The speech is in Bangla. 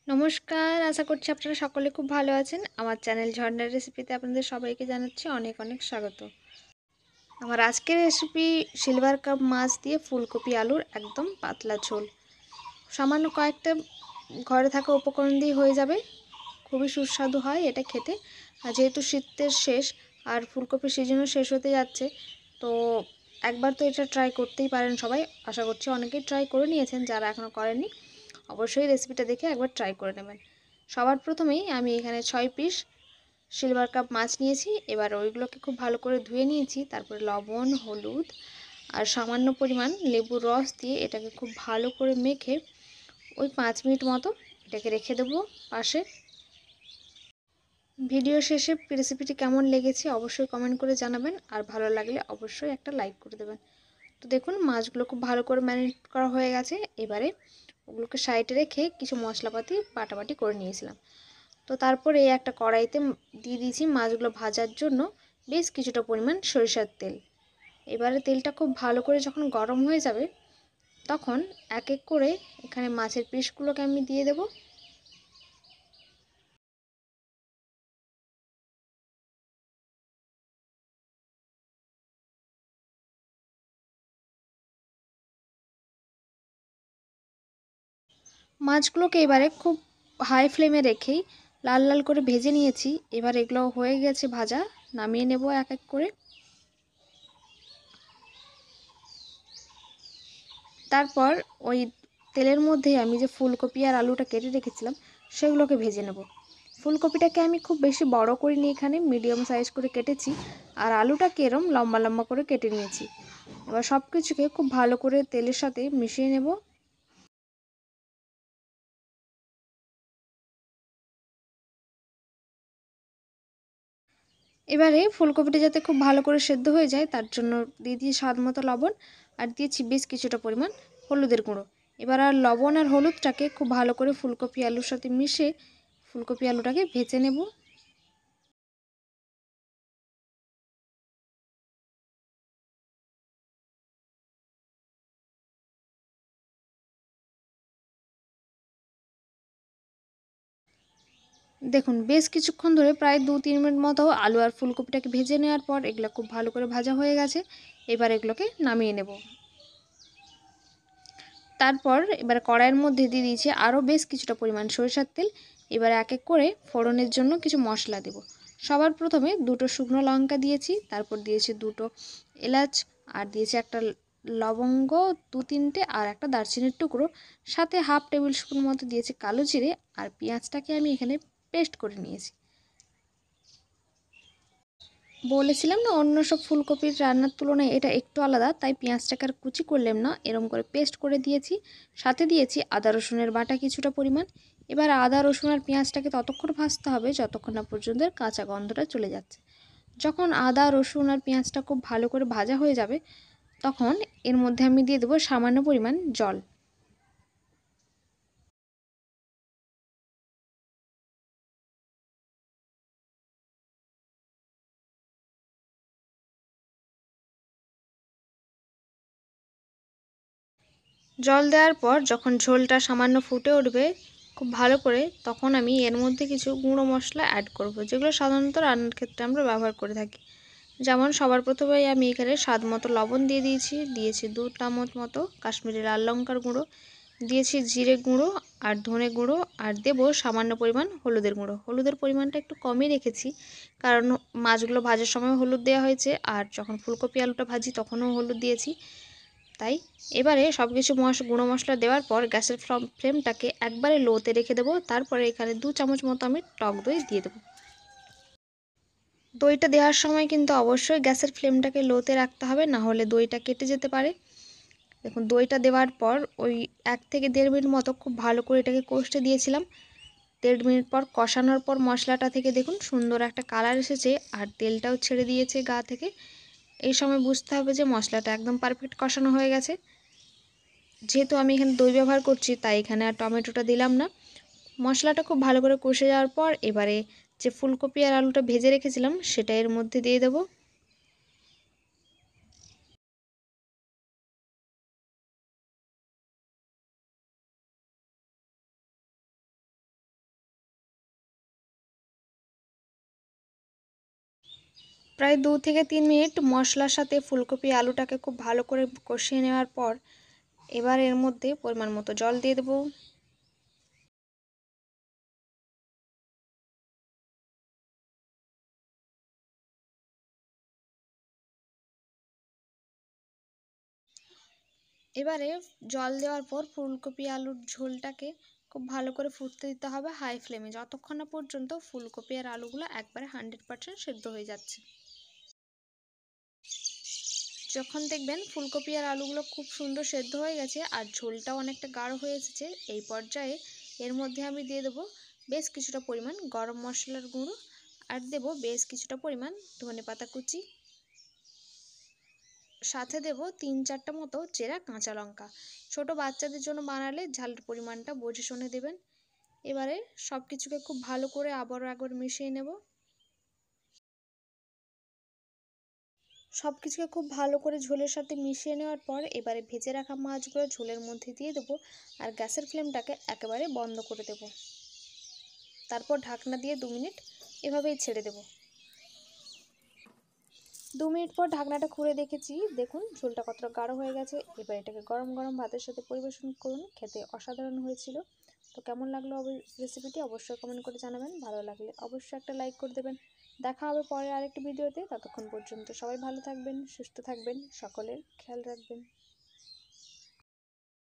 নমস্কার, আশা করছি আপনারা সকলে খুব ভালো আছেন। আমার চ্যানেল ঝর্ণার রেসিপিতে আপনাদের সবাইকে জানাচ্ছি অনেক অনেক স্বাগত। আমার আজকের রেসিপি সিলভার কাপ মাছ দিয়ে ফুলকপি আলুর একদম পাতলা ঝোল। সামান্য কয়েকটা ঘরে থাকা উপকরণ দিয়ে হয়ে যাবে। খুবই সুস্বাদু হয় এটা খেতে। আর যেহেতু শীতের শেষ আর ফুলকপির সিজনও শেষ হতে যাচ্ছে, তো একবার তো এটা ট্রাই করতেই পারেন সবাই। আশা করছি অনেকেই ট্রাই করে নিয়েছেন, যারা এখনও করেননি অবশ্যই রেসিপিটা দেখে একবার ট্রাই করে নেবেন। সবার প্রথমেই আমি এখানে 6 পিস সিলভার কাপ মাছ নিয়েছি। এবার ওইগুলোকে খুব ভালো করে ধুয়ে নিয়েছি। তারপরে লবণ, হলুদ আর সামান্য পরিমাণ লেবুর রস দিয়ে এটাকে খুব ভালো করে মেখে ওই 5 মিনিট মতো এটাকে রেখে দেবো পাশে। ভিডিও শেষে রেসিপিটি কেমন লেগেছে অবশ্যই কমেন্ট করে জানাবেন, আর ভালো লাগলে অবশ্যই একটা লাইক করে দেবেন। তো দেখুন মাছগুলো খুব ভালো করে ম্যারিনেট করা হয়ে গেছে। এবারে ওগুলোকে সাইডে রেখে কিছু মশলাপাতি বাটাবাটি করে নিয়েছিলাম। তো তারপরে একটা কড়াইতে দিয়ে দিয়েছি মাছগুলো ভাজার জন্য বেশ কিছুটা পরিমাণ সরিষার তেল। এবারে তেলটা খুব ভালো করে যখন গরম হয়ে যাবে, তখন এক এক করে এখানে মাছের পিসগুলোকে আমি দিয়ে দেব। মাছগুলোকে এবারে খুব হাই ফ্লেমে রেখেই লাল লাল করে ভেজে নিয়েছি। এবার এগুলো হয়ে গেছে ভাজা, নামিয়ে নেব এক এক করে। তারপর ওই তেলের মধ্যে আমি যে ফুলকপি আর আলুটা কেটে রেখেছিলাম সেগুলোকে ভেজে নেব। ফুলকপিটাকে আমি খুব বেশি বড় করিনি, এখানে মিডিয়াম সাইজ করে কেটেছি। আর আলুটাকে এরম লম্বা লম্বা করে কেটে নিয়েছি। এবার সব কিছুকে খুব ভালো করে তেলের সাথে মিশিয়ে নেব। এবারে ফুলকপিটা যাতে খুব ভালো করে সেদ্ধ হয়ে যায় তার জন্য দিয়ে দিয়েছি স্বাদ মতো লবণ, আর দিয়েছি বেশ কিছুটা পরিমাণ হলুদের গুঁড়ো। এবার আর লবণ আর হলুদটাকে খুব ভালো করে ফুলকপি আলুর সাথে মিশে ফুলকপি আলুটাকে ভেজে নেব। দেখুন বেশ কিছুক্ষণ ধরে প্রায় 2-3 মিনিট মতো আলু আর ফুলকপিটাকে ভেজে নেওয়ার পর এগুলো খুব ভালো করে ভাজা হয়ে গেছে। এবার এগুলোকে নামিয়ে নেব। তারপর এবার কড়াইয়ের মধ্যে দিয়ে দিয়েছি আরও বেশ কিছুটা পরিমাণ সরিষার তেল। এবার এক এক করে ফোড়নের জন্য কিছু মশলা দেব। সবার প্রথমে দুটো শুকনো লঙ্কা দিয়েছি, তারপর দিয়েছি দুটো এলাচ, আর দিয়েছি একটা লবঙ্গ, 2-3টে, আর একটা দারচিনির টুকরো, সাথে হাফ টেবিল স্পুন মতো দিয়েছি কালো জিরে। আর পেঁয়াজটাকে আমি এখানে পেস্ট করে নিয়েছি। বলেছিলাম না অন্য সব ফুলকপির রান্নার তুলনায় এটা একটু আলাদা, তাই পেঁয়াজটাকে আর কুচি করলাম না, এরম করে পেস্ট করে দিয়েছি। সাথে দিয়েছি আদা রসুনের বাটা কিছুটা পরিমাণ। এবার আদা রসুন আর পেঁয়াজটাকে ততক্ষণ ভাজতে হবে যতক্ষণ না পর্যন্ত কাঁচা গন্ধটা চলে যাচ্ছে। যখন আদা রসুন আর পেঁয়াজটা খুব ভালো করে ভাজা হয়ে যাবে, তখন এর মধ্যে আমি দিয়ে দেবো সামান্য পরিমাণ জল। জল দেওয়ার পর যখন ঝোলটা সামান্য ফুটে উঠবে খুব ভালো করে, তখন আমি এর মধ্যে কিছু গুঁড়ো মশলা অ্যাড করব, যেগুলো সাধারণত রান্নার ক্ষেত্রে আমরা ব্যবহার করে থাকি। যেমন সবার প্রথমেই আমি এখানে স্বাদ মতো লবণ দিয়ে দিয়েছি 2 চামচ মতো কাশ্মীরি লাল লঙ্কার গুঁড়ো, দিয়েছি জিরে গুঁড়ো আর ধনে গুঁড়ো, আর দেবো সামান্য পরিমাণ হলুদের গুঁড়ো। হলুদের পরিমাণটা একটু কমই রেখেছি, কারণ মাছগুলো ভাজার সময় হলুদ দেওয়া হয়েছে, আর যখন ফুলকপি আলুটা ভাজি তখনও হলুদ দিয়েছি। তাই এবারে সব কিছু গুঁড়ো মশলা দেওয়ার পর গ্যাসের ফ্লেমটাকে একবারে লোতে রেখে দেবো। তারপরে এখানে 2 চামচ মতো আমি টক দই দিয়ে দেবো। দইটা দেওয়ার সময় কিন্তু অবশ্যই গ্যাসের ফ্লেমটাকে লোতে রাখতে হবে, না হলে দইটা কেটে যেতে পারে। দেখুন দইটা দেওয়ার পর ওই 1 থেকে 1.5 মিনিট মতো খুব ভালো করে এটাকে কষতে দিয়েছিলাম। 1.5 মিনিট পর কষানোর পর মশলাটা থেকে দেখুন সুন্দর একটা কালার এসেছে, আর তেলটাও ছেড়ে দিয়েছে গা থেকে। এই সময় বুঝতে হবে যে মশলাটা একদম পারফেক্ট কষানো হয়ে গেছে। যেহেতু আমি এখানে দই ব্যবহার করছি তাই এখানে আর টমেটোটা দিলাম না। মশলাটা খুব ভালো করে কষে যাওয়ার পর এবারে যে ফুলকপি আর আলুটা ভেজে রেখেছিলাম সেটা এর মধ্যে দিয়ে দেবো। প্রায় 2 থেকে 3 মিনিট মশলার সাথে ফুলকপি আলুটাকে খুব ভালো করে কষিয়ে নেওয়ার পর এবার এর মধ্যে পরিমাণ মতো জল দিয়ে দেবো। এবারে জল দেওয়ার পর ফুলকপি আলুর ঝোলটাকে খুব ভালো করে ফুটতে দিতে হবে হাই ফ্লেমে, যতক্ষণ না পর্যন্ত ফুলকপি আর আলুগুলো একবারে 100% সেদ্ধ হয়ে যাচ্ছে। যখন দেখবেন ফুলকপি আর আলুগুলো খুব সুন্দর সেদ্ধ হয়ে গেছে আর ঝোলটাও অনেকটা গাঢ় হয়ে এসেছে, এই পর্যায়ে এর মধ্যে আমি দিয়ে দেবো বেশ কিছুটা পরিমাণ গরম মশলার গুঁড়ো আর দেবো বেশ কিছুটা পরিমাণ ধনেপাতা কুচি, সাথে দেব 3-4টা মতো চেরা কাঁচা লঙ্কা। ছোট বাচ্চাদের জন্য বানালে ঝালের পরিমাণটা বুঝে শুনে দেবেন। এবারে সব কিছুকে খুব ভালো করে আবারও একবার মিশিয়ে নেব। সব কিছুকে খুব ভালো করে ঝোলের সাথে মিশিয়ে নেওয়ার পর এবারে ভেজে রাখা মাছগুলো ঝোলের মধ্যে দিয়ে দেবো আর গ্যাসের ফ্লেমটাকে একেবারে বন্ধ করে দেব। তারপর ঢাকনা দিয়ে 2 মিনিট এভাবেই ছেড়ে দেব। 2 মিনিট পর ঢাকনাটা খুলে দেখেছি, দেখুন ঝোলটা কতটা গাঢ় হয়ে গেছে। এবার এটাকে গরম গরম ভাতের সাথে পরিবেশন করুন, খেতে অসাধারণ হয়েছিল। তো কেমন লাগলো রেসিপিটি অবশ্যই কমেন্ট করে জানাবেন, ভালো লাগলে অবশ্যই একটা লাইক করে দেবেন। দেখা হবে পরে আরেকটি ভিডিওতে, ততক্ষণ পর্যন্ত সবাই ভালো থাকবেন, সুস্থ থাকবেন, সকলের খেয়াল রাখবেন।